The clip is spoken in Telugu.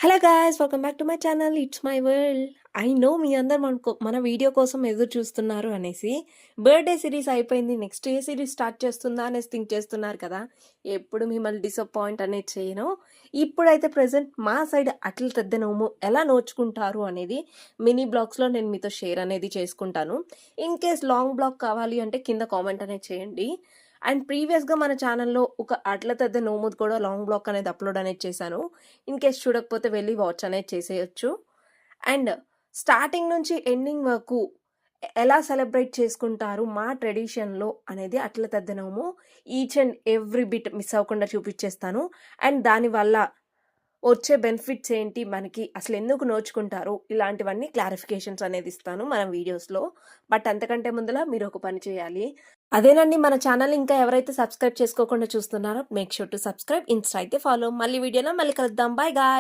Hello guys! Welcome back to my channel. It's my world. I know మీ అందరూ మన వీడియో కోసం ఎదురు చూస్తున్నారు అనేసి. బర్త్‌డే సిరీస్ అయిపోయింది. నెక్స్ట్ ఏ సిరీస్ స్టార్ట్ చేస్తుందా అనేసి థింక్ చేస్తున్నారు కదా! ఎప్పుడు మిమ్మల్ని డిసప్పాయింట్ అనేది చేయను. ఇప్పుడైతే ప్రెజెంట్ మా సైడ్ అట్ల తద్ది నోము ఎలా నోచుకుంటారు అనేది మినీ బ్లాగ్స్‌లో నేను మీతో షేర్ అనేది చేసుకుంటాను. ఇన్ కేస్ లాంగ్ బ్లాగ్ కావాలి అంటే కింద కామెంట్ అనేది చేయండి. అండ్ ప్రీవియస్‌గా మన ఛానల్‌లో ఒక అట్ల తద్ది నోముది కూడా లాంగ్ బ్లాగ్ అనేది అప్‌లోడ్ అనేది చేశాను. ఇన్ కేస్ చూడకపోతే వెళ్ళి వాచ్ అనేది చేసేయొచ్చు. అండ్ స్టార్టింగ్ నుంచి ఎండింగ్ వరకు ఎలా సెలబ్రేట్ చేసుకుంటారు మా ట్రెడిషన్‌లో అనేది అట్ల తద్దనము each and every bit miss అవ్వకుండా చూపిచ్చేస్తాను. అండ్ దానివల్ల వచ్చే బెనిఫిట్స్ ఏంటి, మనకి అసలెందుకు నోచుకుంటారు, ఇలాంటివన్నీ క్లారిఫికేషన్స్ అనేది ఇస్తాను మన వీడియోస్‌లో. బట్ అంతకంటే ముందల మీరొక పని చేయాలి. అదేనండి, మన ఛానల్ ఇంకా ఎవరైతే సబ్స్క్రైబ్ చేసుకోకుండా చూస్తున్నారో make sure to subscribe. Insta అయితే ఫాలో. మళ్ళీ వీడియోలో మళ్ళీ కలుద్దాం. By guys.